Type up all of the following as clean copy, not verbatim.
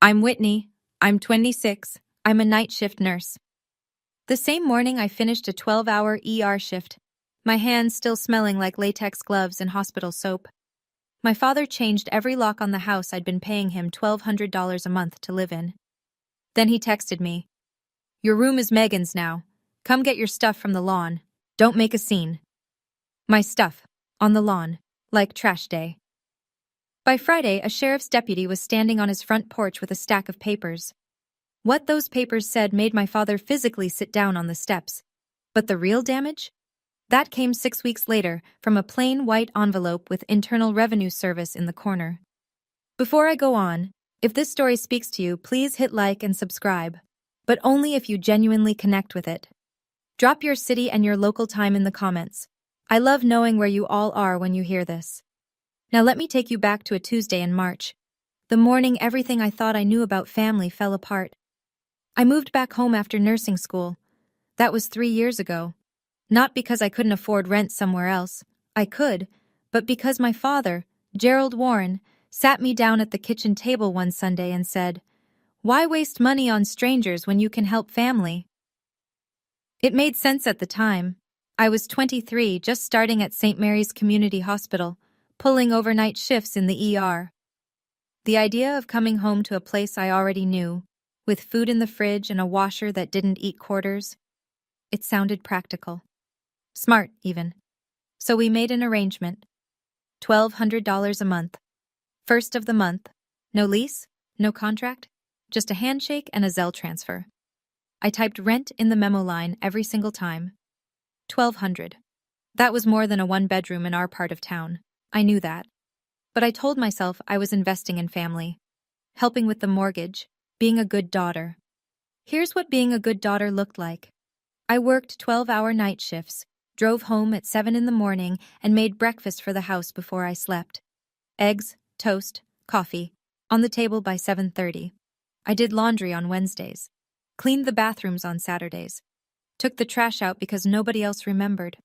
I'm Whitney. I'm 26. I'm a night shift nurse. The same morning, I finished a 12-hour ER shift, my hands still smelling like latex gloves and hospital soap. My father changed every lock on the house I'd been paying him $1,200 a month to live in. Then he texted me, "Your room is Megan's now. Come get your stuff from the lawn. Don't make a scene." My stuff, on the lawn, like trash day. By Friday, a sheriff's deputy was standing on his front porch with a stack of papers. What those papers said made my father physically sit down on the steps. But the real damage? That came 6 weeks later from a plain white envelope with Internal Revenue Service in the corner. Before I go on, if this story speaks to you, please hit like and subscribe, but only if you genuinely connect with it. Drop your city and your local time in the comments. I love knowing where you all are when you hear this. Now let me take you back to a Tuesday in March. The morning everything I thought I knew about family fell apart. I moved back home after nursing school. That was 3 years ago. Not because I couldn't afford rent somewhere else. I could, but because my father, Gerald Warren, sat me down at the kitchen table one Sunday and said, "Why waste money on strangers when you can help family?" It made sense at the time. I was 23, just starting at St. Mary's Community Hospital, pulling overnight shifts in the ER. The idea of coming home to a place I already knew, with food in the fridge and a washer that didn't eat quarters, it sounded practical. Smart, even. So we made an arrangement. $1,200 a month. First of the month. No lease, no contract, just a handshake and a Zelle transfer. I typed rent in the memo line every single time. $1,200. That was more than a one-bedroom in our part of town. I knew that. But I told myself I was investing in family, helping with the mortgage, being a good daughter. Here's what being a good daughter looked like. I worked 12-hour night shifts, drove home at 7 in the morning, and made breakfast for the house before I slept. Eggs, toast, coffee, on the table by 7:30. I did laundry on Wednesdays, cleaned the bathrooms on Saturdays, took the trash out because nobody else remembered.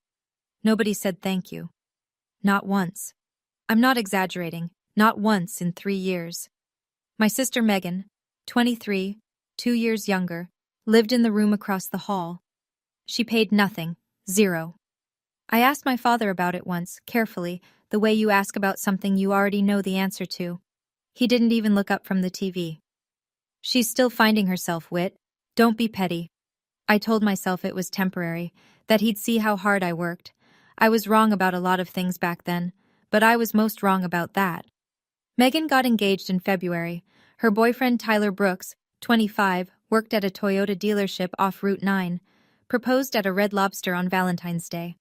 Nobody said thank you. Not once. I'm not exaggerating, not once in 3 years. My sister Megan, 23, 2 years younger, lived in the room across the hall. She paid nothing, zero. I asked my father about it once, carefully, the way you ask about something you already know the answer to. He didn't even look up from the TV. "She's still finding herself, Whit. Don't be petty." I told myself it was temporary, that he'd see how hard I worked. I was wrong about a lot of things back then, but I was most wrong about that. Megan got engaged in February. Her boyfriend Tyler Brooks, 25, worked at a Toyota dealership off Route 9, proposed at a Red Lobster on Valentine's Day.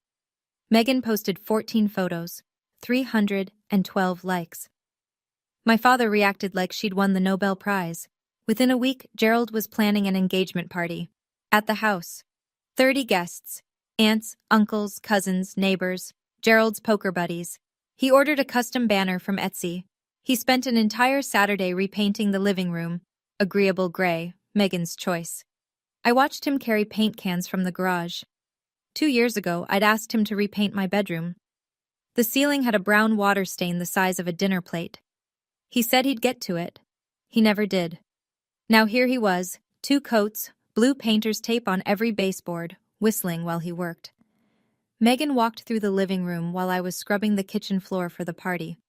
Megan posted 14 photos, 312 likes. My father reacted like she'd won the Nobel Prize. Within a week, Gerald was planning an engagement party. At the house. 30 guests. Aunts, uncles, cousins, neighbors, Gerald's poker buddies. He ordered a custom banner from Etsy. He spent an entire Saturday repainting the living room, agreeable gray, Megan's choice. I watched him carry paint cans from the garage. 2 years ago, I'd asked him to repaint my bedroom. The ceiling had a brown water stain the size of a dinner plate. He said he'd get to it. He never did. Now here he was, 2 coats, blue painter's tape on every baseboard, whistling while he worked. Megan walked through the living room while I was scrubbing the kitchen floor for the party.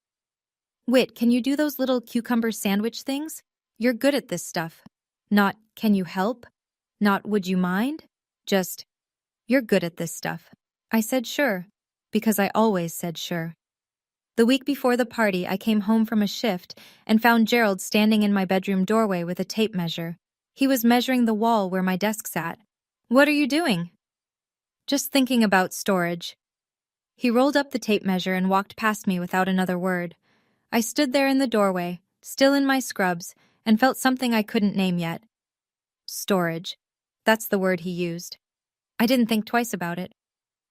"Whit, can you do those little cucumber sandwich things? You're good at this stuff." Not, "Can you help?" Not, "Would you mind?" Just, "You're good at this stuff." I said sure, because I always said sure. The week before the party, I came home from a shift and found Gerald standing in my bedroom doorway with a tape measure. He was measuring the wall where my desk sat. "What are you doing?" "Just thinking about storage." He rolled up the tape measure and walked past me without another word. I stood there in the doorway, still in my scrubs, and felt something I couldn't name yet. Storage. That's the word he used. I didn't think twice about it.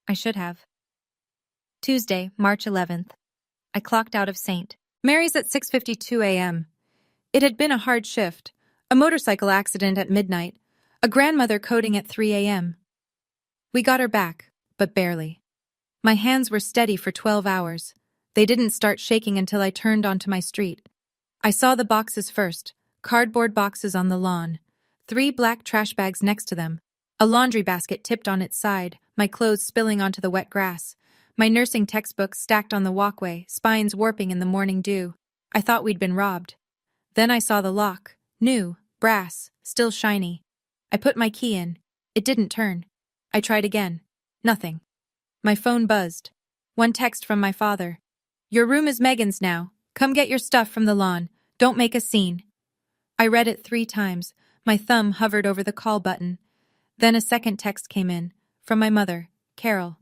I should have. Tuesday, March 11th. I clocked out of St. Mary's at 6:52 a.m. It had been a hard shift, a motorcycle accident at midnight, a grandmother coding at 3 a.m. We got her back, but barely. My hands were steady for 12 hours. They didn't start shaking until I turned onto my street. I saw the boxes first, Cardboard boxes on the lawn. 3 black trash bags next to them. A laundry basket tipped on its side, my clothes spilling onto the wet grass. My nursing textbooks stacked on the walkway, spines warping in the morning dew. I thought we'd been robbed. Then I saw the lock. New, brass, still shiny. I put my key in. It didn't turn. I tried again. Nothing. My phone buzzed. One text from my father. "Your room is Megan's now. Come get your stuff from the lawn. Don't make a scene." I read it 3 times. My thumb hovered over the call button. Then a second text came in, from my mother, Carol.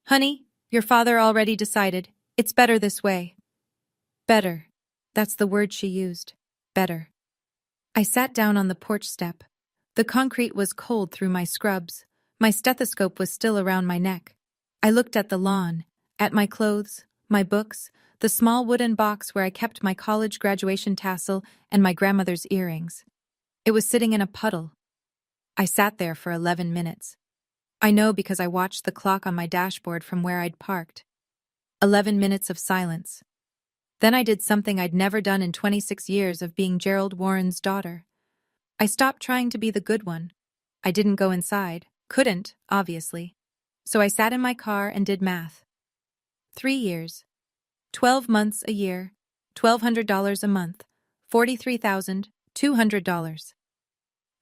"Honey, your father already decided. It's better this way." Better. That's the word she used. Better. I sat down on the porch step. The concrete was cold through my scrubs. My stethoscope was still around my neck. I looked at the lawn, at my clothes, my books, the small wooden box where I kept my college graduation tassel and my grandmother's earrings. It was sitting in a puddle. I sat there for 11 minutes. I know because I watched the clock on my dashboard from where I'd parked. 11 minutes of silence. Then I did something I'd never done in 26 years of being Gerald Warren's daughter. I stopped trying to be the good one. I didn't go inside. Couldn't, obviously. So I sat in my car and did math. 3 years. 12 months a year. $1,200 a month. $43,200.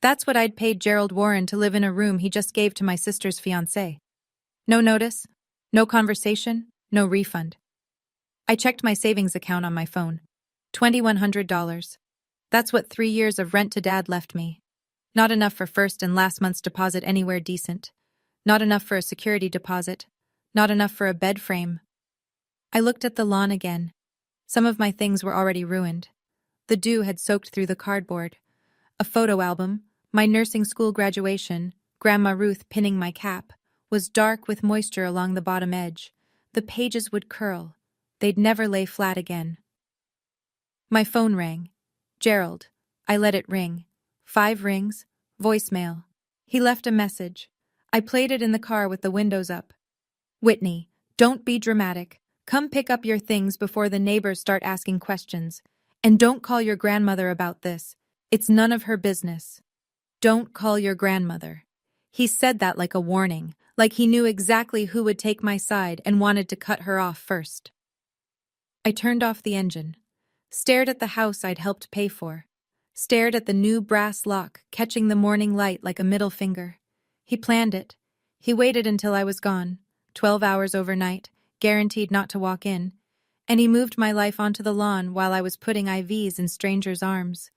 That's what I'd paid Gerald Warren to live in a room he just gave to my sister's fiancé. No notice, no conversation, no refund. I checked my savings account on my phone. $2,100. That's what 3 years of rent to Dad left me. Not enough for first and last month's deposit anywhere decent. Not enough for a security deposit. Not enough for a bed frame. I looked at the lawn again. Some of my things were already ruined. The dew had soaked through the cardboard. A photo album, my nursing school graduation, Grandma Ruth pinning my cap, was dark with moisture along the bottom edge. The pages would curl. They'd never lay flat again. My phone rang. Gerald. I let it ring. 5 rings. Voicemail. He left a message. I played it in the car with the windows up. "Whitney, don't be dramatic. Come pick up your things before the neighbors start asking questions. And don't call your grandmother about this. It's none of her business. Don't call your grandmother." He said that like a warning, like he knew exactly who would take my side and wanted to cut her off first. I turned off the engine, stared at the house I'd helped pay for, stared at the new brass lock catching the morning light like a middle finger. He planned it. He waited until I was gone, 12 hours overnight, guaranteed not to walk in, and he moved my life onto the lawn while I was putting IVs in strangers' arms.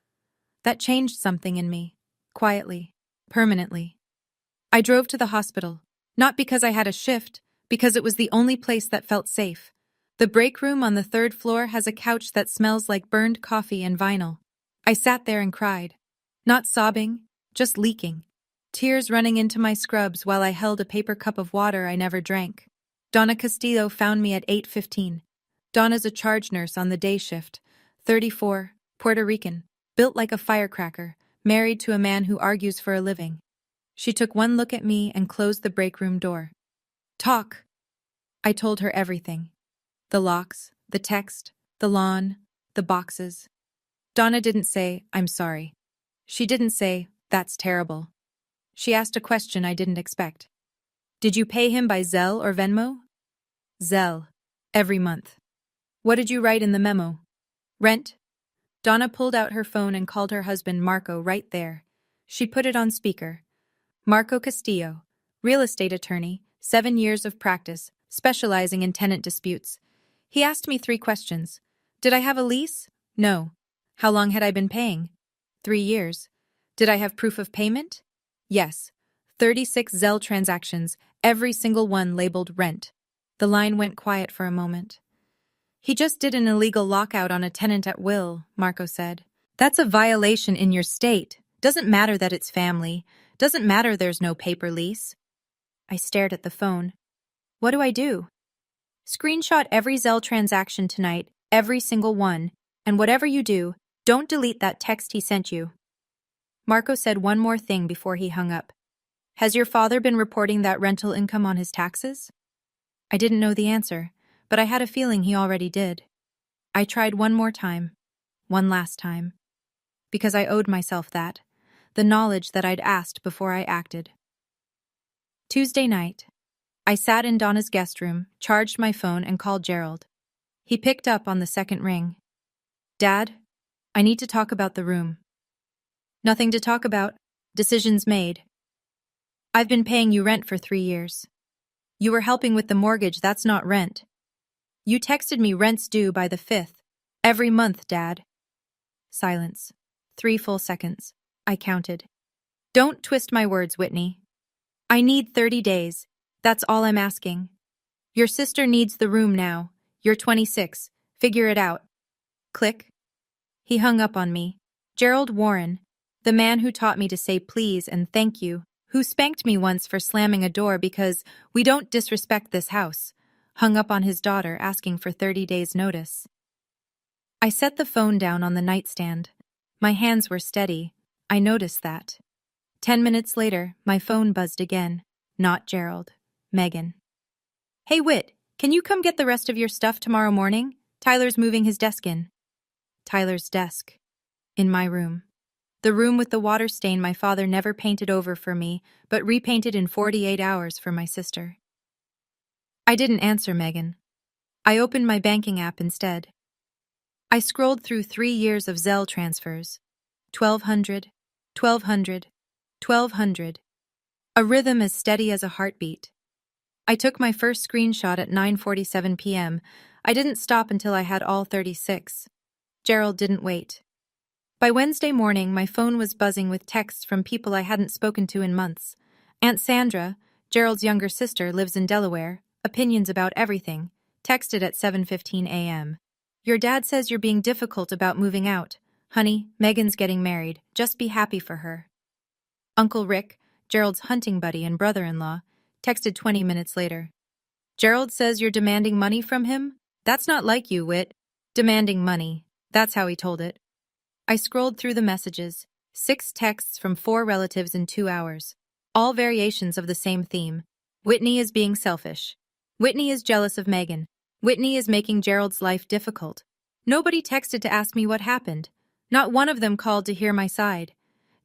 That changed something in me, quietly, permanently. I drove to the hospital, not because I had a shift, because it was the only place that felt safe. The break room on the 3rd floor has a couch that smells like burned coffee and vinyl. I sat there and cried. Not sobbing, just leaking. Tears running into my scrubs while I held a paper cup of water I never drank. Donna Castillo found me at 8:15. Donna's a charge nurse on the day shift, 34, Puerto Rican, built like a firecracker, married to a man who argues for a living. She took one look at me and closed the break room door. "Talk." I told her everything. The locks, the text, the lawn, the boxes. Donna didn't say, "I'm sorry." She didn't say, "That's terrible." She asked a question I didn't expect. "Did you pay him by Zelle or Venmo?" "Zelle. Every month." "What did you write in the memo?" "Rent." Donna pulled out her phone and called her husband Marco right there. She put it on speaker. Marco Castillo, real estate attorney, 7 years of practice, specializing in tenant disputes. He asked me 3 questions. Did I have a lease? No. How long had I been paying? 3 years. Did I have proof of payment? Yes. 36 Zelle transactions, every single one labeled rent. The line went quiet for a moment. "He just did an illegal lockout on a tenant at will," Marco said. "That's a violation in your state. Doesn't matter that it's family. Doesn't matter there's no paper lease." I stared at the phone. "What do I do?" "Screenshot every Zelle transaction tonight, every single one, and whatever you do, don't delete that text he sent you." Marco said one more thing before he hung up. "Has your father been reporting that rental income on his taxes?" I didn't know the answer, but I had a feeling he already did. I tried one more time. One last time. because I owed myself that, the knowledge that I'd asked before I acted. Tuesday night. I sat in Donna's guest room, charged my phone, and called Gerald. He picked up on the second ring. Dad, I need to talk about the room. Nothing to talk about. Decisions made. I've been paying you rent for 3 years. You were helping with the mortgage, that's not rent. You texted me rent's due by the 5th. Every month, Dad. Silence. 3 full seconds. I counted. Don't twist my words, Whitney. I need 30 days. That's all I'm asking. Your sister needs the room now. You're 26. Figure it out. Click. He hung up on me. Gerald Warren, the man who taught me to say please and thank you, who spanked me once for slamming a door because we don't disrespect this house, hung up on his daughter asking for 30 days' notice. I set the phone down on the nightstand. My hands were steady. I noticed that. 10 minutes later, my phone buzzed again. Not Gerald. Megan. Hey, Whit, can you come get the rest of your stuff tomorrow morning? Tyler's moving his desk in. Tyler's desk. In my room. The room with the water stain my father never painted over for me, but repainted in 48 hours for my sister. I didn't answer Megan. I opened my banking app instead. I scrolled through 3 years of Zelle transfers. 1,200, 1,200, 1,200. A rhythm as steady as a heartbeat. I took my first screenshot at 9:47 p.m. I didn't stop until I had all 36. Gerald didn't wait. By Wednesday morning, my phone was buzzing with texts from people I hadn't spoken to in months. Aunt Sandra, Gerald's younger sister, lives in Delaware. Opinions about everything. Texted at 7:15 a.m. Your dad says you're being difficult about moving out. Honey, Megan's getting married. Just be happy for her. Uncle Rick, Gerald's hunting buddy and brother-in-law, texted 20 minutes later. Gerald says you're demanding money from him? That's not like you, Whit. Demanding money. That's how he told it. I scrolled through the messages. 6 texts from 4 relatives in 2 hours. All variations of the same theme. Whitney is being selfish. Whitney is jealous of Megan. Whitney is making Gerald's life difficult. Nobody texted to ask me what happened. Not one of them called to hear my side.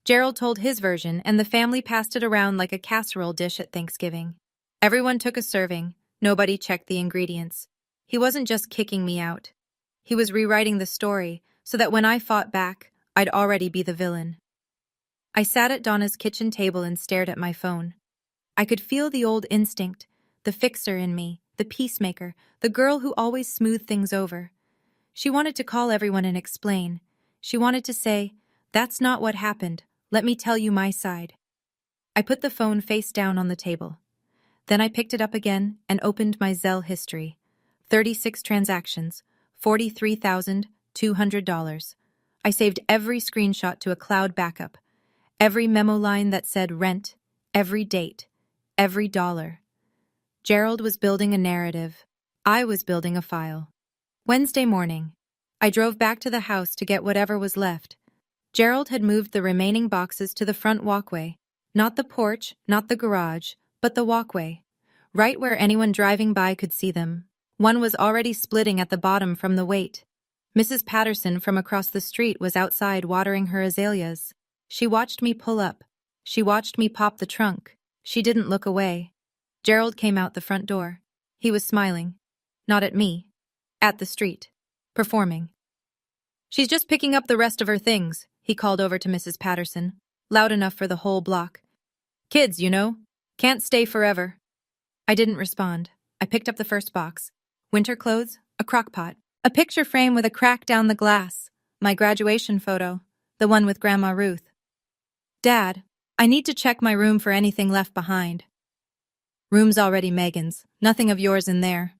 Gerald told his version, and the family passed it around like a casserole dish at Thanksgiving. Everyone took a serving. Nobody checked the ingredients. He wasn't just kicking me out. He was rewriting the story, so that when I fought back, I'd already be the villain. I sat at Donna's kitchen table and stared at my phone. I could feel the old instinct, the fixer in me, the peacemaker, the girl who always smoothed things over. She wanted to call everyone and explain. She wanted to say, "That's not what happened. Let me tell you my side." I put the phone face down on the table. Then I picked it up again and opened my Zelle history. 36 transactions, $43,200. I saved every screenshot to a cloud backup. Every memo line that said rent, every date, every dollar. Gerald was building a narrative. I was building a file. Wednesday morning. I drove back to the house to get whatever was left. Gerald had moved the remaining boxes to the front walkway. Not the porch, not the garage, but the walkway. Right where anyone driving by could see them. One was already splitting at the bottom from the weight. Mrs. Patterson from across the street was outside watering her azaleas. She watched me pull up. She watched me pop the trunk. She didn't look away. Gerald came out the front door. He was smiling. Not at me. At the street. Performing. "She's just picking up the rest of her things," he called over to Mrs. Patterson, loud enough for the whole block. "Kids, you know. Can't stay forever." I didn't respond. I picked up the first box. Winter clothes, a crock pot, a picture frame with a crack down the glass, my graduation photo, the one with Grandma Ruth. "Dad, I need to check my room for anything left behind." "Room's already Megan's. Nothing of yours in there."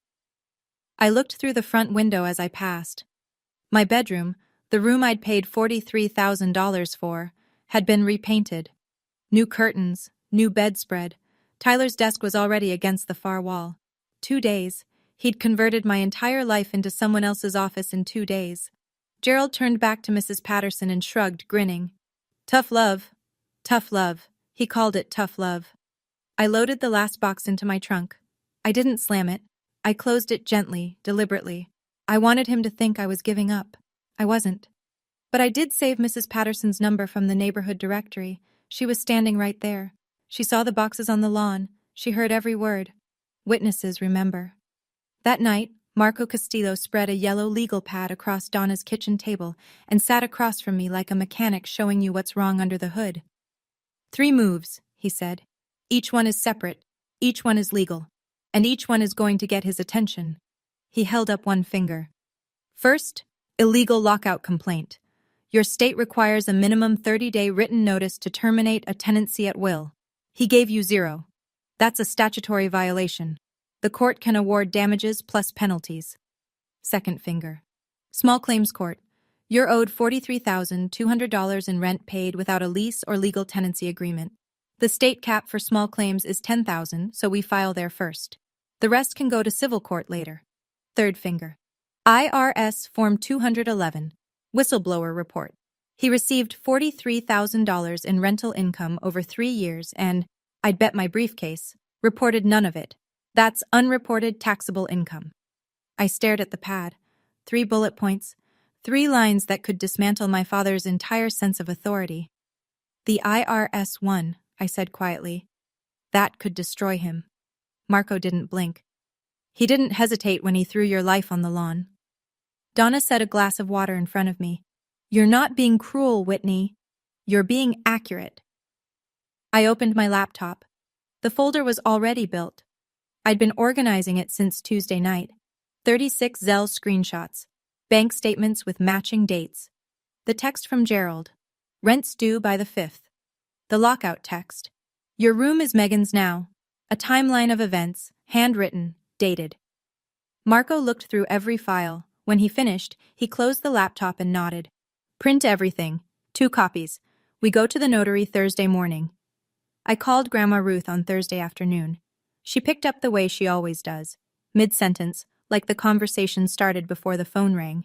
I looked through the front window as I passed. My bedroom, the room I'd paid $43,000 for, had been repainted. New curtains, new bedspread. Tyler's desk was already against the far wall. 2 days. He'd converted my entire life into someone else's office in 2 days. Gerald turned back to Mrs. Patterson and shrugged, grinning. "Tough love. Tough love." He called it tough love. I loaded the last box into my trunk. I didn't slam it. I closed it gently, deliberately. I wanted him to think I was giving up. I wasn't. But I did save Mrs. Patterson's number from the neighborhood directory. She was standing right there. She saw the boxes on the lawn. She heard every word. Witnesses remember. That night, Marco Castillo spread a yellow legal pad across Donna's kitchen table and sat across from me like a mechanic showing you what's wrong under the hood. 3 moves, he said. Each one is separate, each one is legal, and each one is going to get his attention. He held up one finger. First, illegal lockout complaint. Your state requires a minimum 30-day written notice to terminate a tenancy at will. He gave you 0. That's a statutory violation. The court can award damages plus penalties. Second finger. Small claims court. You're owed $43,200 in rent paid without a lease or legal tenancy agreement. The state cap for small claims is $10,000, so we file there first. The rest can go to civil court later. Third finger. IRS Form 211. Whistleblower report. He received $43,000 in rental income over 3 years and, I'd bet my briefcase, reported none of it. That's unreported taxable income. I stared at the pad. 3 bullet points, 3 lines that could dismantle my father's entire sense of authority. The IRS won, I said quietly. That could destroy him. Marco didn't blink. He didn't hesitate when he threw your life on the lawn. Donna set a glass of water in front of me. You're not being cruel, Whitney. You're being accurate. I opened my laptop. The folder was already built. I'd been organizing it since Tuesday night. 36 Zelle screenshots. Bank statements with matching dates. The text from Gerald. Rent's due by the 5th. The lockout text. Your room is Megan's now. A timeline of events, handwritten, dated. Marco looked through every file. When he finished, he closed the laptop and nodded. Print everything. 2 copies. We go to the notary Thursday morning. I called Grandma Ruth on Thursday afternoon. She picked up the way she always does, mid-sentence, like the conversation started before the phone rang.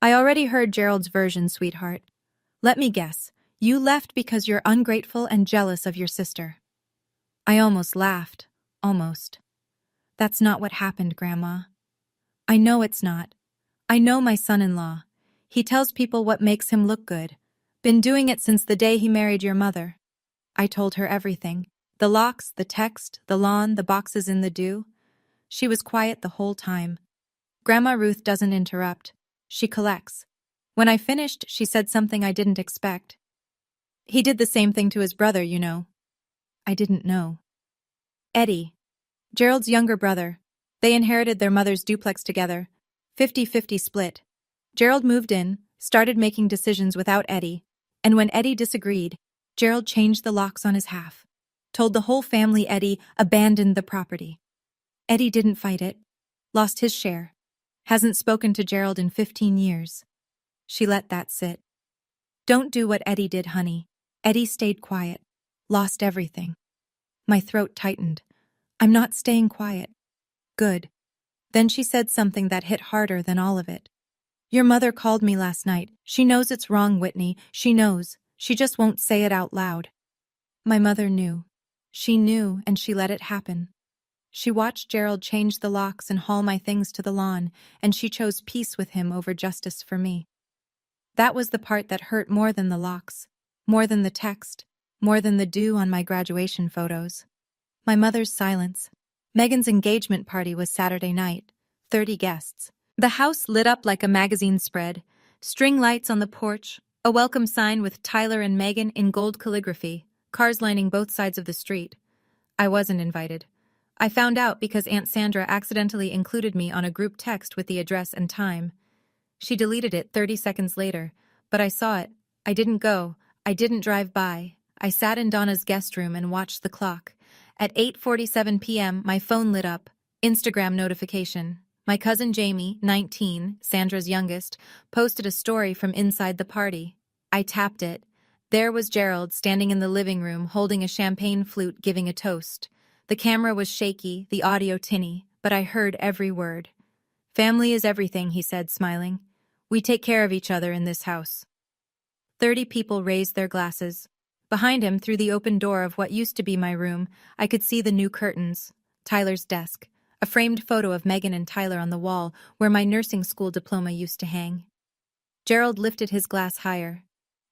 I already heard Gerald's version, sweetheart. Let me guess. You left because you're ungrateful and jealous of your sister. I almost laughed. Almost. That's not what happened, Grandma. I know it's not. I know my son-in-law. He tells people what makes him look good. Been doing it since the day he married your mother. I told her everything. The locks, the text, the lawn, the boxes in the dew. She was quiet the whole time. Grandma Ruth doesn't interrupt. She collects. When I finished, she said something I didn't expect. He did the same thing to his brother, you know. I didn't know. Eddie. Gerald's younger brother. They inherited their mother's duplex together. 50-50 split. Gerald moved in, started making decisions without Eddie, and when Eddie disagreed, Gerald changed the locks on his half. Told the whole family Eddie abandoned the property. Eddie didn't fight it. Lost his share. Hasn't spoken to Gerald in 15 years. She let that sit. Don't do what Eddie did, honey. Eddie stayed quiet. Lost everything. My throat tightened. I'm not staying quiet. Good. Then she said something that hit harder than all of it. Your mother called me last night. She knows it's wrong, Whitney. She knows. She just won't say it out loud. My mother knew. She knew, and she let it happen. She watched Gerald change the locks and haul my things to the lawn, and she chose peace with him over justice for me. That was the part that hurt more than the locks, more than the text, more than the dew on my graduation photos. My mother's silence. Megan's engagement party was Saturday night. 30 guests. The house lit up like a magazine spread. String lights on the porch, a welcome sign with Tyler and Megan in gold calligraphy, cars lining both sides of the street. I wasn't invited. I found out because Aunt Sandra accidentally included me on a group text with the address and time. She deleted it 30 seconds later, but I saw it. I didn't go. I didn't drive by. I sat in Donna's guest room and watched the clock. At 8:47 p.m., my phone lit up. Instagram notification. My cousin Jamie, 19, Sandra's youngest, posted a story from inside the party. I tapped it. There was Gerald standing in the living room holding a champagne flute giving a toast. The camera was shaky, the audio tinny, but I heard every word. Family is everything, he said, smiling. We take care of each other in this house. 30 people raised their glasses. Behind him, through the open door of what used to be my room, I could see the new curtains, Tyler's desk, a framed photo of Megan and Tyler on the wall where my nursing school diploma used to hang. Gerald lifted his glass higher.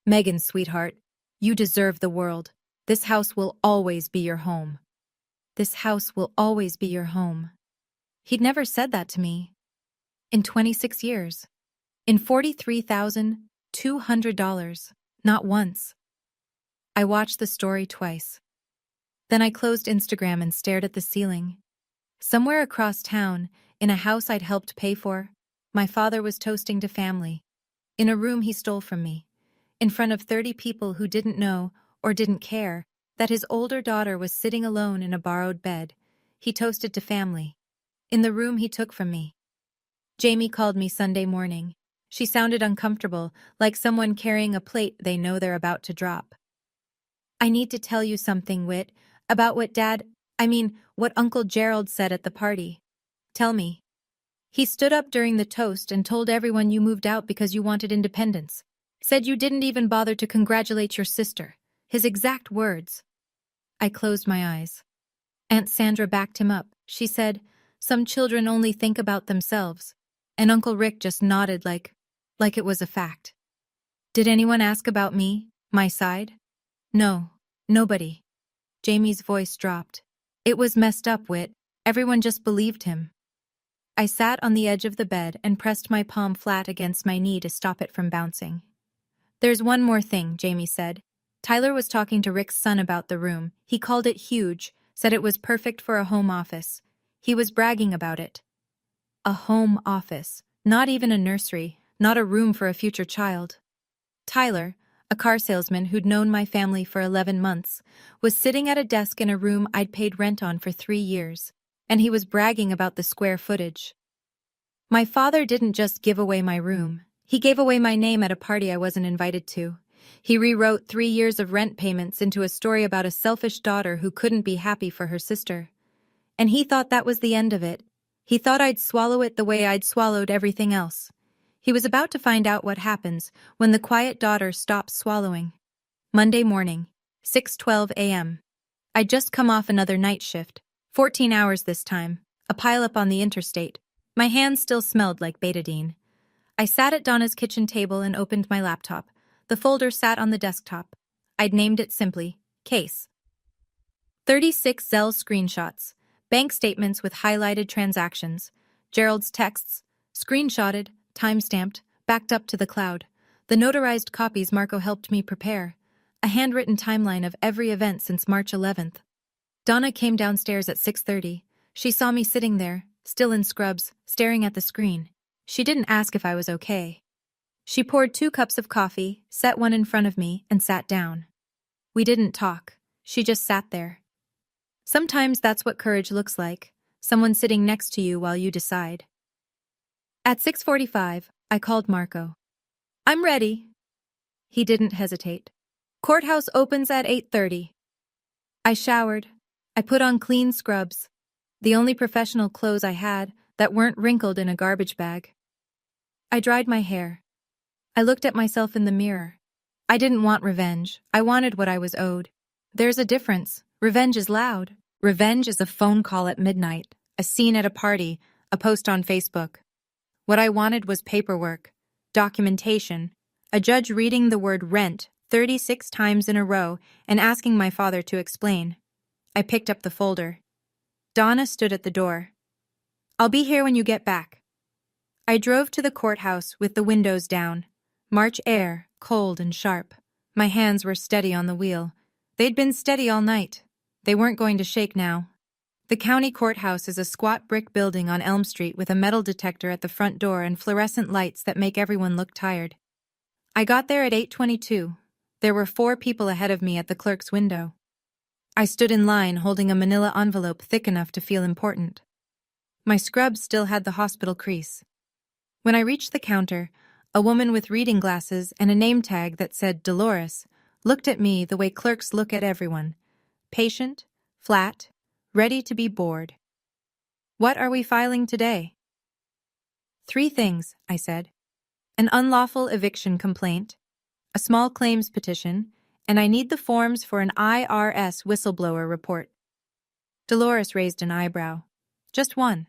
Megan, sweetheart, you deserve the world. This house will always be your home. This house will always be your home. He'd never said that to me. In 26 years. In $43,200. Not once. I watched the story twice. Then I closed Instagram and stared at the ceiling. Somewhere across town, in a house I'd helped pay for, my father was toasting to family. In a room he stole from me. In front of 30 people who didn't know, or didn't care, that his older daughter was sitting alone in a borrowed bed. He toasted to family. In the room he took from me. Jamie called me Sunday morning. She sounded uncomfortable, like someone carrying a plate they know they're about to drop. I need to tell you something, Whit, about what Uncle Gerald said at the party. Tell me. He stood up during the toast and told everyone you moved out because you wanted independence. Said you didn't even bother to congratulate your sister. His exact words. I closed my eyes. Aunt Sandra backed him up. She said, "Some children only think about themselves." And Uncle Rick just nodded like it was a fact. Did anyone ask about me, my side? No, nobody. Jamie's voice dropped. It was messed up, Whit. Everyone just believed him. I sat on the edge of the bed and pressed my palm flat against my knee to stop it from bouncing. There's one more thing, Jamie said. Tyler was talking to Rick's son about the room. He called it huge, said it was perfect for a home office. He was bragging about it. A home office. Not even a nursery, not a room for a future child. Tyler, a car salesman who'd known my family for 11 months, was sitting at a desk in a room I'd paid rent on for 3 years, and he was bragging about the square footage. My father didn't just give away my room. He gave away my name at a party I wasn't invited to. He rewrote 3 years of rent payments into a story about a selfish daughter who couldn't be happy for her sister. And he thought that was the end of it. He thought I'd swallow it the way I'd swallowed everything else. He was about to find out what happens when the quiet daughter stops swallowing. Monday morning, 6:12 a.m. I'd just come off another night shift, 14 hours this time, a pileup on the interstate. My hands still smelled like betadine. I sat at Donna's kitchen table and opened my laptop. The folder sat on the desktop. I'd named it simply, Case. 36 Zelle screenshots, bank statements with highlighted transactions, Gerald's texts, screenshotted, time-stamped, backed up to the cloud. The notarized copies Marco helped me prepare. A handwritten timeline of every event since March 11th. Donna came downstairs at 6:30. She saw me sitting there, still in scrubs, staring at the screen. She didn't ask if I was okay. She poured 2 cups of coffee, set one in front of me, and sat down. We didn't talk. She just sat there. Sometimes that's what courage looks like, someone sitting next to you while you decide. At 6:45, I called Marco. I'm ready. He didn't hesitate. Courthouse opens at 8:30. I showered. I put on clean scrubs, the only professional clothes I had that weren't wrinkled in a garbage bag. I dried my hair. I looked at myself in the mirror. I didn't want revenge. I wanted what I was owed. There's a difference. Revenge is loud. Revenge is a phone call at midnight, a scene at a party, a post on Facebook. What I wanted was paperwork, documentation, a judge reading the word rent 36 times in a row and asking my father to explain. I picked up the folder. Donna stood at the door. I'll be here when you get back. I drove to the courthouse with the windows down. March air, cold and sharp. My hands were steady on the wheel. They'd been steady all night. They weren't going to shake now. The county courthouse is a squat brick building on Elm Street with a metal detector at the front door and fluorescent lights that make everyone look tired. I got there at 8:22. There were 4 people ahead of me at the clerk's window. I stood in line holding a manila envelope thick enough to feel important. My scrubs still had the hospital crease. When I reached the counter, a woman with reading glasses and a name tag that said Dolores looked at me the way clerks look at everyone. Patient, flat, ready to be bored. What are we filing today? 3 things, I said. An unlawful eviction complaint, a small claims petition, and I need the forms for an IRS whistleblower report. Dolores raised an eyebrow. Just one.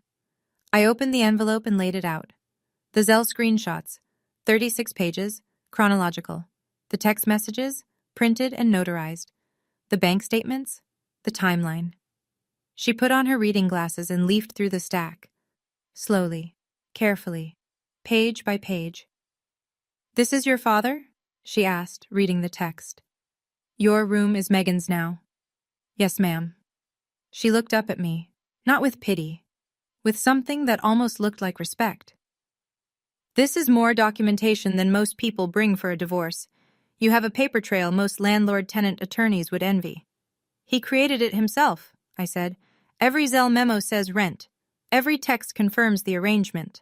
I opened the envelope and laid it out. The Zelle screenshots, 36 pages, chronological. The text messages, printed and notarized. The bank statements, the timeline. She put on her reading glasses and leafed through the stack. Slowly, carefully, page by page. "This is your father?" she asked, reading the text. "Your room is Megan's now." "Yes, ma'am." She looked up at me, not with pity, with something that almost looked like respect. "This is more documentation than most people bring for a divorce. You have a paper trail most landlord-tenant attorneys would envy." "He created it himself," I said. "Every Zelle memo says rent. Every text confirms the arrangement."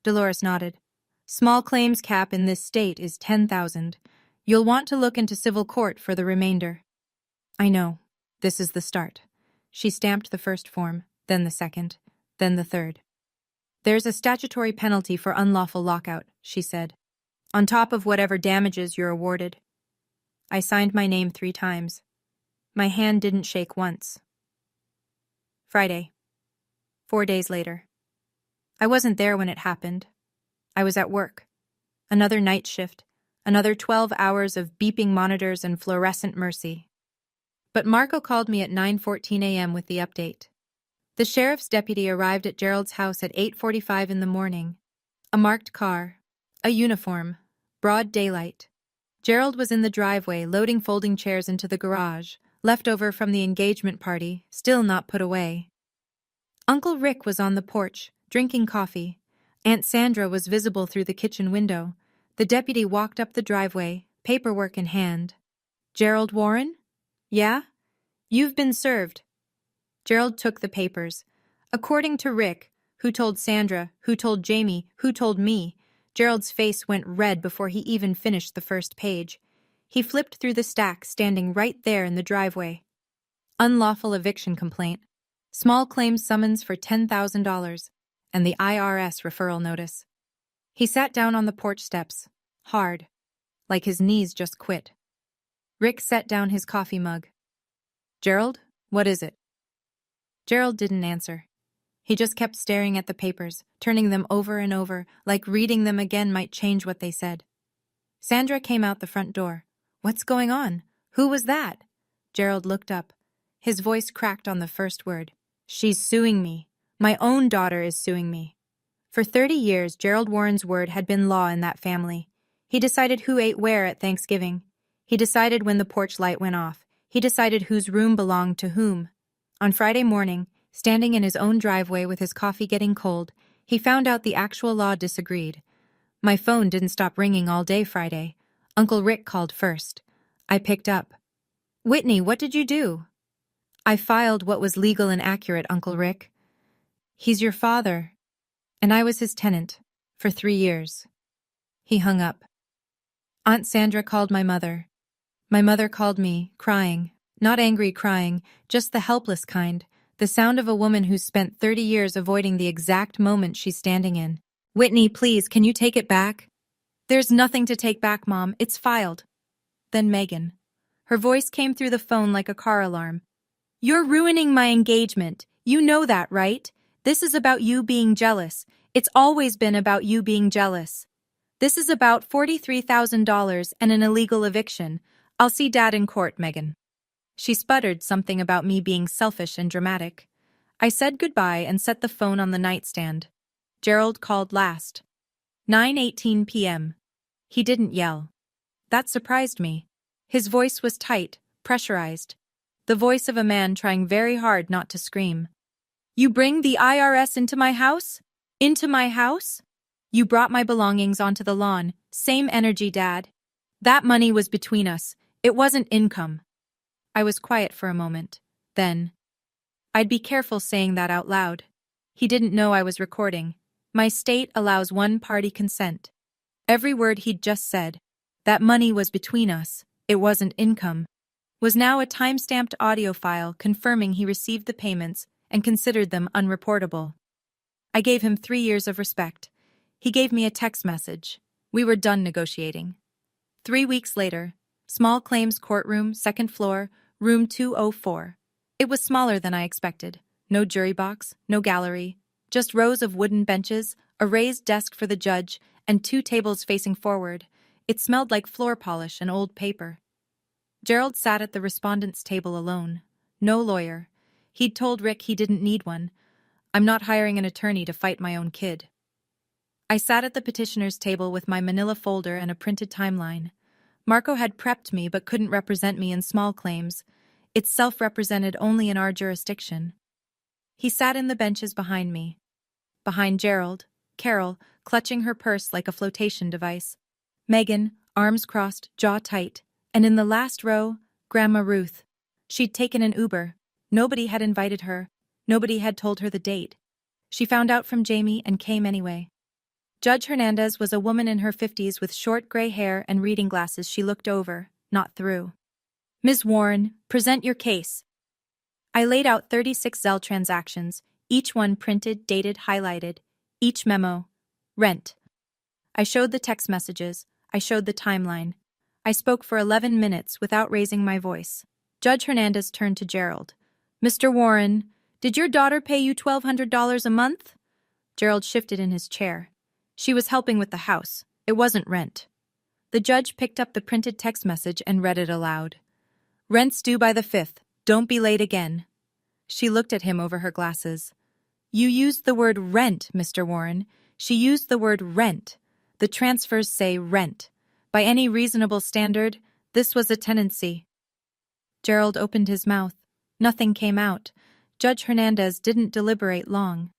Dolores nodded. "Small claims cap in this state is $10,000. You'll want to look into civil court for the remainder." "I know. This is the start." She stamped the first form, then the second, then the third. "There's a statutory penalty for unlawful lockout," she said, "on top of whatever damages you're awarded." I signed my name 3 times. My hand didn't shake once. Friday. 4 days later. I wasn't there when it happened. I was at work. Another night shift, another 12 hours of beeping monitors and fluorescent mercy. But Marco called me at 9:14 a.m. with the update. The sheriff's deputy arrived at Gerald's house at 8:45 in the morning. A marked car, a uniform, broad daylight. Gerald was in the driveway, loading folding chairs into the garage, leftover from the engagement party, still not put away. Uncle Rick was on the porch, drinking coffee. Aunt Sandra was visible through the kitchen window. The deputy walked up the driveway, paperwork in hand. "Gerald Warren?" "Yeah?" "You've been served." Gerald took the papers. According to Rick, who told Sandra, who told Jamie, who told me, Gerald's face went red before he even finished the first page. He flipped through the stack, standing right there in the driveway. Unlawful eviction complaint. Small claims summons for $10,000. And the IRS referral notice. He sat down on the porch steps, hard, like his knees just quit. Rick set down his coffee mug. "Gerald, what is it?" Gerald didn't answer. He just kept staring at the papers, turning them over and over, like reading them again might change what they said. Sandra came out the front door. "What's going on? Who was that?" Gerald looked up. His voice cracked on the first word. "She's suing me. My own daughter is suing me." For 30 years, Gerald Warren's word had been law in that family. He decided who ate where at Thanksgiving. He decided when the porch light went off. He decided whose room belonged to whom. On Friday morning, standing in his own driveway with his coffee getting cold, he found out the actual law disagreed. My phone didn't stop ringing all day Friday. Uncle Rick called first. I picked up. "Whitney, what did you do?" "I filed what was legal and accurate, Uncle Rick." "He's your father." "And I was his tenant. For 3 years." He hung up. Aunt Sandra called my mother. My mother called me, crying. Not angry crying, just the helpless kind. The sound of a woman who's spent 30 years avoiding the exact moment she's standing in. "Whitney, please, can you take it back?" "There's nothing to take back, Mom. It's filed." Then Megan. Her voice came through the phone like a car alarm. "You're ruining my engagement. You know that, right? This is about you being jealous. It's always been about you being jealous. This is about $43,000 and an illegal eviction. I'll see Dad in court, Megan." She sputtered something about me being selfish and dramatic. I said goodbye and set the phone on the nightstand. Gerald called last. 9:18 p.m. He didn't yell. That surprised me. His voice was tight, pressurized. The voice of a man trying very hard not to scream. "You bring the IRS into my house? Into my house? You brought my belongings onto the lawn. Same energy, Dad. That money was between us. It wasn't income." I was quiet for a moment. Then, "I'd be careful saying that out loud." He didn't know I was recording. My state allows one-party consent. Every word he'd just said, "That money was between us. It wasn't income," was now a time-stamped audio file confirming he received the payments and considered them unreportable. I gave him 3 years of respect. He gave me a text message. We were done negotiating. 3 weeks later, small claims courtroom, 2nd floor, room 204. It was smaller than I expected. No jury box, no gallery, just rows of wooden benches, a raised desk for the judge, and 2 tables facing forward. It smelled like floor polish and old paper. Gerald sat at the respondent's table alone. No lawyer. He'd told Rick he didn't need one. I'm not hiring an attorney to fight my own kid. I sat at the petitioner's table with my manila folder and a printed timeline. Marco had prepped me but couldn't represent me in small claims. It's self-represented only in our jurisdiction. He sat in the benches behind me. Behind Gerald, Carol, clutching her purse like a flotation device. Megan, arms crossed, jaw tight. And in the last row, Grandma Ruth. She'd taken an Uber. Nobody had invited her. Nobody had told her the date. She found out from Jamie and came anyway. Judge Hernandez was a woman in her 50s with short gray hair and reading glasses she looked over, not through. Ms. Warren, present your case. I laid out 36 Zelle transactions, each one printed, dated, highlighted. Each memo. Rent. I showed the text messages. I showed the timeline. I spoke for 11 minutes without raising my voice. Judge Hernandez turned to Gerald. Mr. Warren, did your daughter pay you $1,200 a month? Gerald shifted in his chair. She was helping with the house. It wasn't rent. The judge picked up the printed text message and read it aloud. Rent's due by the 5th. Don't be late again. She looked at him over her glasses. You used the word rent, Mr. Warren. She used the word rent. The transfers say rent. By any reasonable standard, this was a tenancy. Gerald opened his mouth. Nothing came out. Judge Hernandez didn't deliberate long.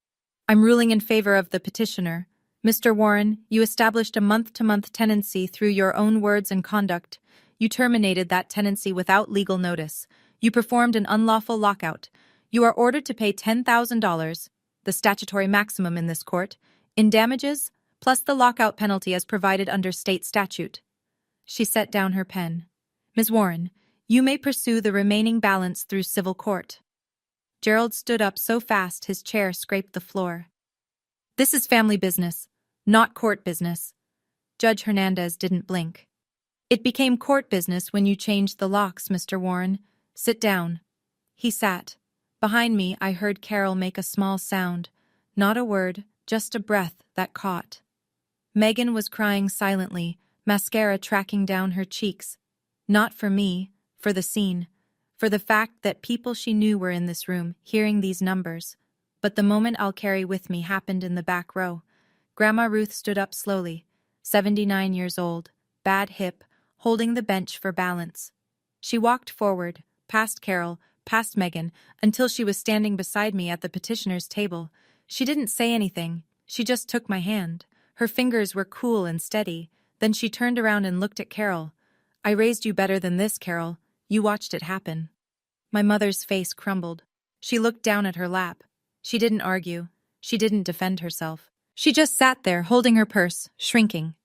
I'm ruling in favor of the petitioner. Mr. Warren, you established a month-to-month tenancy through your own words and conduct. You terminated that tenancy without legal notice. You performed an unlawful lockout. You are ordered to pay $10,000, the statutory maximum in this court, in damages, plus the lockout penalty as provided under state statute. She set down her pen. Ms. Warren, you may pursue the remaining balance through civil court. Gerald stood up so fast his chair scraped the floor. This is family business, not court business. Judge Hernandez didn't blink. It became court business when you changed the locks, Mr. Warren. Sit down. He sat. Behind me, I heard Carol make a small sound. Not a word, just a breath that caught. Megan was crying silently, mascara tracking down her cheeks. Not for me, for the scene, for the fact that people she knew were in this room, hearing these numbers. But the moment I'll carry with me happened in the back row. Grandma Ruth stood up slowly, 79 years old, bad hip, holding the bench for balance. She walked forward, past Carol, past Megan, until she was standing beside me at the petitioner's table. She didn't say anything, she just took my hand. Her fingers were cool and steady. Then she turned around and looked at Carol. I raised you better than this, Carol. You watched it happen. My mother's face crumbled. She looked down at her lap. She didn't argue. She didn't defend herself. She just sat there, holding her purse, shrinking.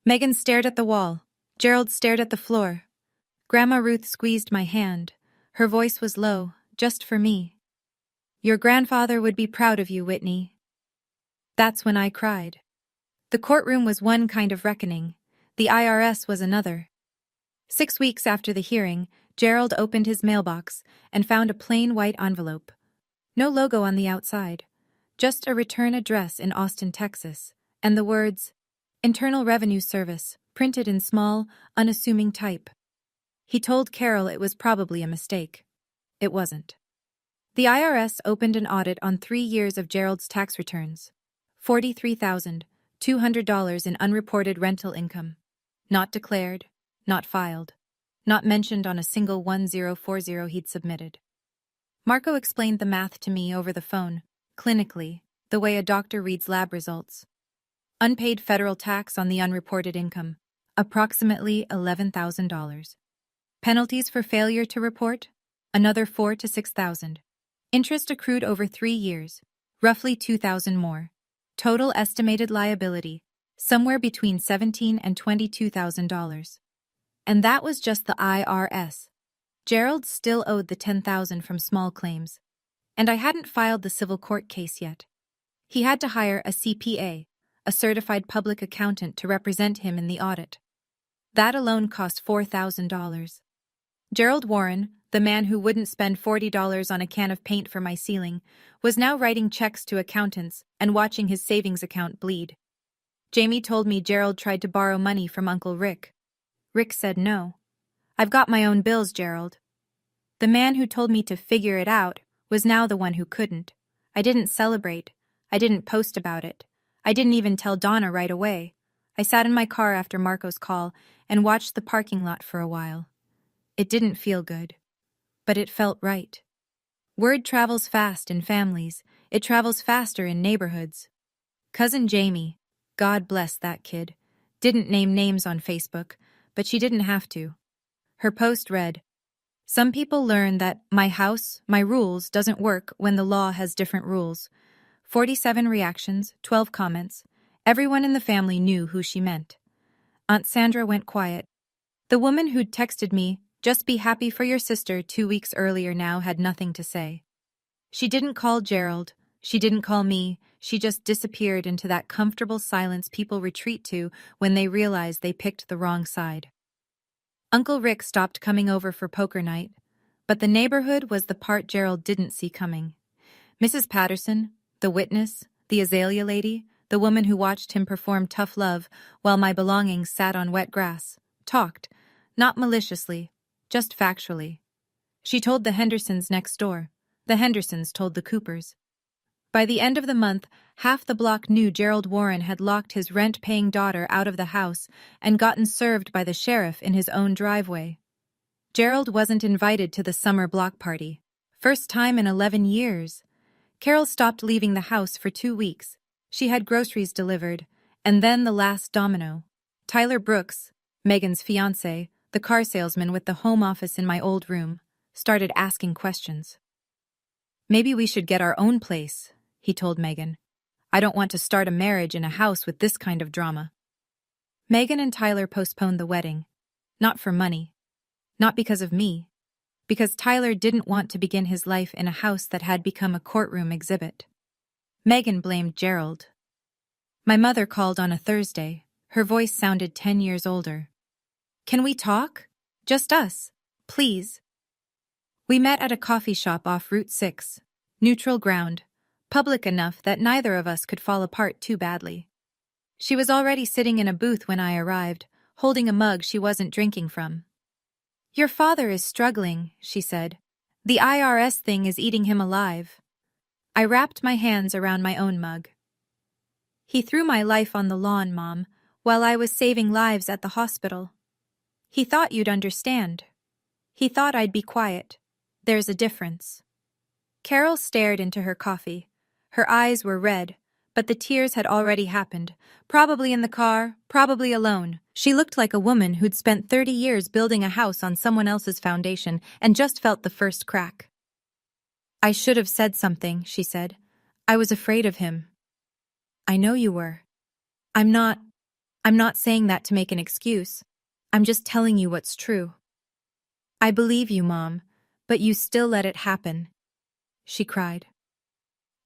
Megan stared at the wall. Gerald stared at the floor. Grandma Ruth squeezed my hand. Her voice was low, just for me. Your grandfather would be proud of you, Whitney. That's when I cried. The courtroom was one kind of reckoning. The IRS was another. 6 weeks after the hearing, Gerald opened his mailbox and found a plain white envelope. No logo on the outside. Just a return address in Austin, Texas, and the words, Internal Revenue Service, printed in small, unassuming type. He told Carol it was probably a mistake. It wasn't. The IRS opened an audit on 3 years of Gerald's tax returns. $43,200 in unreported rental income. Not declared, not filed, not mentioned on a single 1040 he'd submitted. Marco explained the math to me over the phone, clinically, the way a doctor reads lab results. Unpaid federal tax on the unreported income, approximately $11,000. Penalties for failure to report, another $4,000 to $6,000. Interest accrued over 3 years, roughly $2,000 more. Total estimated liability, somewhere between $17,000 and $22,000. And that was just the IRS. Gerald still owed the $10,000 from small claims, and I hadn't filed the civil court case yet. He had to hire a CPA, a certified public accountant, to represent him in the audit. That alone cost $4,000. Gerald Warren, the man who wouldn't spend $40 on a can of paint for my ceiling, was now writing checks to accountants and watching his savings account bleed. Jamie told me Gerald tried to borrow money from Uncle Rick. Rick said no. I've got my own bills, Gerald. The man who told me to figure it out was now the one who couldn't. I didn't celebrate. I didn't post about it. I didn't even tell Donna right away. I sat in my car after Marco's call and watched the parking lot for a while. It didn't feel good, but it felt right. Word travels fast in families. It travels faster in neighborhoods. Cousin Jamie, God bless that kid, didn't name names on Facebook, but she didn't have to. Her post read, "Some people learn that my house, my rules doesn't work when the law has different rules." 47 reactions, 12 comments. Everyone in the family knew who she meant. Aunt Sandra went quiet. The woman who'd texted me, "Just be happy for your sister," 2 weeks earlier now had nothing to say. She didn't call Gerald. She didn't call me. She just disappeared into that comfortable silence people retreat to when they realize they picked the wrong side. Uncle Rick stopped coming over for poker night, but the neighborhood was the part Gerald didn't see coming. Mrs. Patterson, the witness, the azalea lady, the woman who watched him perform tough love while my belongings sat on wet grass, talked, not maliciously, just factually. She told the Hendersons next door. The Hendersons told the Coopers. By the end of the month, half the block knew Gerald Warren had locked his rent-paying daughter out of the house and gotten served by the sheriff in his own driveway. Gerald wasn't invited to the summer block party. First time in 11 years. Carol stopped leaving the house for 2 weeks. She had groceries delivered. And then the last domino. Tyler Brooks, Megan's fiancé, the car salesman with the home office in my old room, started asking questions. "Maybe we should get our own place," he told Megan. "I don't want to start a marriage in a house with this kind of drama." Megan and Tyler postponed the wedding. Not for money. Not because of me. Because Tyler didn't want to begin his life in a house that had become a courtroom exhibit. Megan blamed Gerald. My mother called on a Thursday. Her voice sounded 10 years older. "Can we talk? Just us, please." We met at a coffee shop off Route 6. Neutral ground. Public enough that neither of us could fall apart too badly. She was already sitting in a booth when I arrived, holding a mug she wasn't drinking from. "Your father is struggling," she said. "The IRS thing is eating him alive." I wrapped my hands around my own mug. "He threw my life on the lawn, Mom, while I was saving lives at the hospital. He thought you'd understand. He thought I'd be quiet. There's a difference." Carol stared into her coffee. Her eyes were red, but the tears had already happened. Probably in the car, probably alone. She looked like a woman who'd spent 30 years building a house on someone else's foundation and just felt the first crack. "I should have said something," she said. "I was afraid of him." "I know you were. I'm not saying that to make an excuse. I'm just telling you what's true." "I believe you, Mom, but you still let it happen," she cried.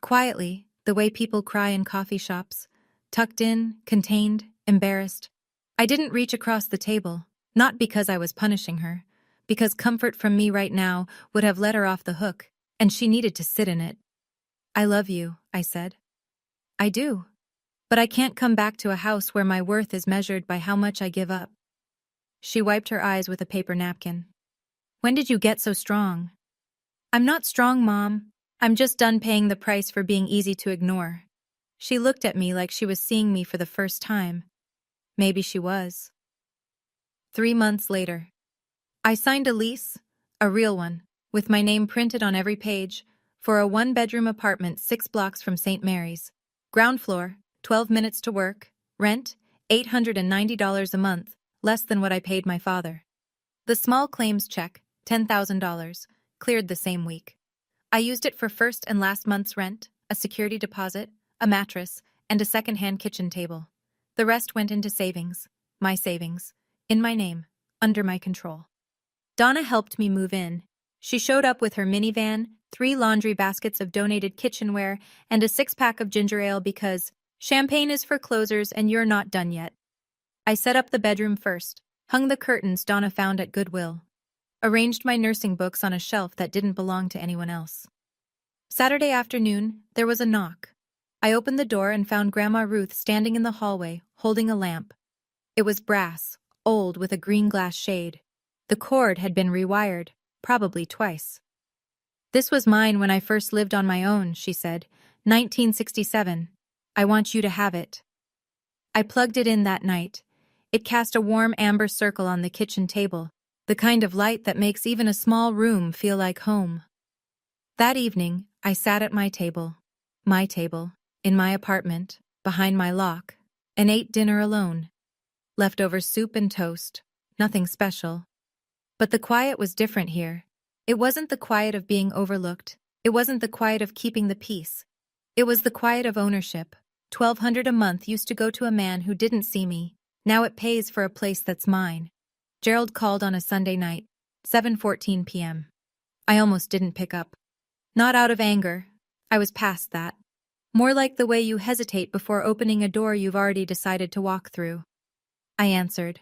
Quietly, the way people cry in coffee shops, tucked in, contained, embarrassed. I didn't reach across the table, not because I was punishing her, because comfort from me right now would have let her off the hook, and she needed to sit in it. "I love you," I said. "I do. But I can't come back to a house where my worth is measured by how much I give up." She wiped her eyes with a paper napkin. "When did you get so strong?" "I'm not strong, Mom. I'm just done paying the price for being easy to ignore." She looked at me like she was seeing me for the first time. Maybe she was. 3 months later. I signed a lease, a real one, with my name printed on every page, for a 1-bedroom apartment 6 blocks from St. Mary's. Ground floor, 12 minutes to work, rent, $890 a month, less than what I paid my father. The small claims check, $10,000, cleared the same week. I used it for first and last month's rent, a security deposit, a mattress, and a second-hand kitchen table. The rest went into savings, my savings, in my name, under my control. Donna helped me move in. She showed up with her minivan, 3 laundry baskets of donated kitchenware, and a 6-pack of ginger ale because champagne is for closers and you're not done yet. I set up the bedroom first, hung the curtains Donna found at Goodwill, arranged my nursing books on a shelf that didn't belong to anyone else. Saturday afternoon, there was a knock. I opened the door and found Grandma Ruth standing in the hallway, holding a lamp. It was brass, old with a green glass shade. The cord had been rewired, probably twice. "This was mine when I first lived on my own," she said. 1967. "I want you to have it." I plugged it in that night. It cast a warm amber circle on the kitchen table, the kind of light that makes even a small room feel like home. That evening, I sat at my table, in my apartment, behind my lock, and ate dinner alone. Leftover soup and toast, nothing special. But the quiet was different here. It wasn't the quiet of being overlooked. It wasn't the quiet of keeping the peace. It was the quiet of ownership. $1,200 a month used to go to a man who didn't see me. Now it pays for a place that's mine. Gerald called on a Sunday night, 7:14 p.m. I almost didn't pick up. Not out of anger. I was past that. More like the way you hesitate before opening a door you've already decided to walk through. I answered.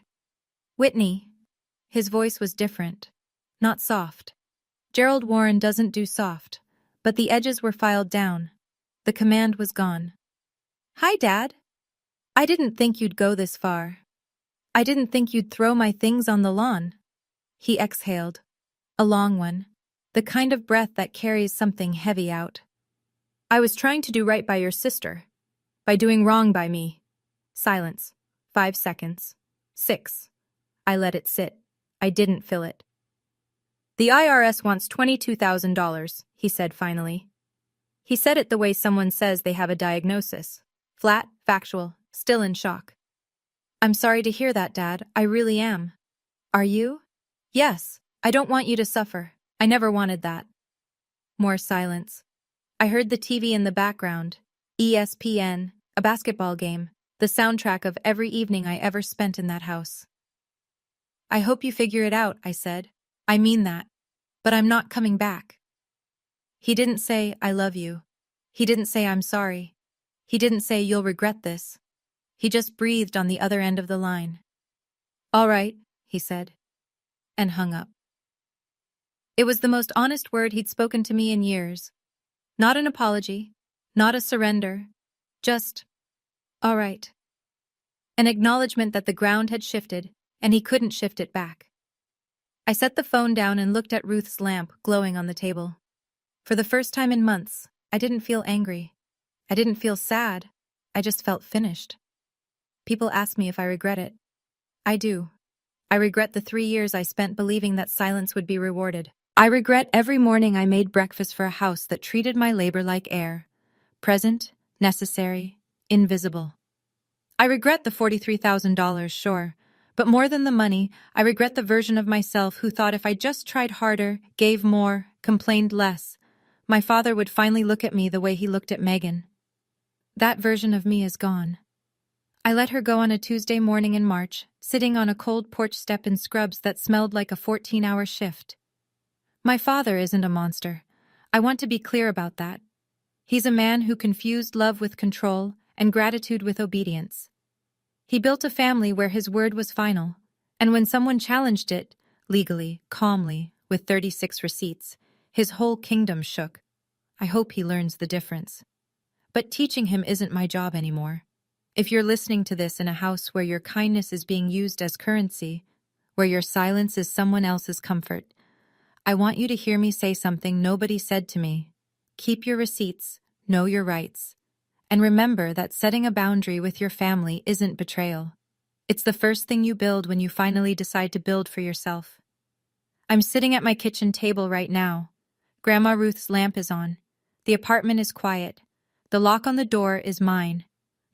"Whitney." His voice was different. Not soft. Gerald Warren doesn't do soft. But the edges were filed down. The command was gone. "Hi, Dad. I didn't think you'd go this far. I didn't think you'd throw my things on the lawn." He exhaled. A long one. The kind of breath that carries something heavy out. "I was trying to do right by your sister. By doing wrong by me." Silence. 5 seconds. 6. I let it sit. I didn't fill it. "The IRS wants $22,000, he said finally. He said it the way someone says they have a diagnosis. Flat, factual, still in shock. "I'm sorry to hear that, Dad. I really am." "Are you?" "Yes. I don't want you to suffer. I never wanted that." More silence. I heard the TV in the background. ESPN, a basketball game, the soundtrack of every evening I ever spent in that house. "I hope you figure it out," I said. "I mean that. But I'm not coming back." He didn't say, "I love you." He didn't say, "I'm sorry." He didn't say, "You'll regret this." He just breathed on the other end of the line. "All right," he said, and hung up. It was the most honest word he'd spoken to me in years. Not an apology, not a surrender, just, "All right." An acknowledgement that the ground had shifted, and he couldn't shift it back. I set the phone down and looked at Ruth's lamp glowing on the table. For the first time in months, I didn't feel angry. I didn't feel sad. I just felt finished. People ask me if I regret it. I do. I regret the 3 years I spent believing that silence would be rewarded. I regret every morning I made breakfast for a house that treated my labor like air. Present, necessary, invisible. I regret the $43,000, sure. But more than the money, I regret the version of myself who thought if I just tried harder, gave more, complained less, my father would finally look at me the way he looked at Megan. That version of me is gone. I let her go on a Tuesday morning in March, sitting on a cold porch step in scrubs that smelled like a 14-hour shift. My father isn't a monster. I want to be clear about that. He's a man who confused love with control and gratitude with obedience. He built a family where his word was final, and when someone challenged it, legally, calmly, with 36 receipts, his whole kingdom shook. I hope he learns the difference. But teaching him isn't my job anymore. If you're listening to this in a house where your kindness is being used as currency, where your silence is someone else's comfort, I want you to hear me say something nobody said to me. Keep your receipts, know your rights. And remember that setting a boundary with your family isn't betrayal. It's the first thing you build when you finally decide to build for yourself. I'm sitting at my kitchen table right now. Grandma Ruth's lamp is on. The apartment is quiet. The lock on the door is mine.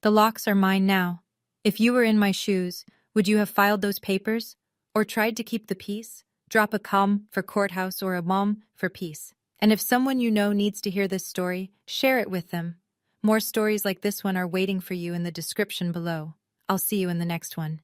The locks are mine now. If you were in my shoes, would you have filed those papers? Or tried to keep the peace? Drop a COM for courthouse or a MOM for peace. And if someone you know needs to hear this story, share it with them. More stories like this one are waiting for you in the description below. I'll see you in the next one.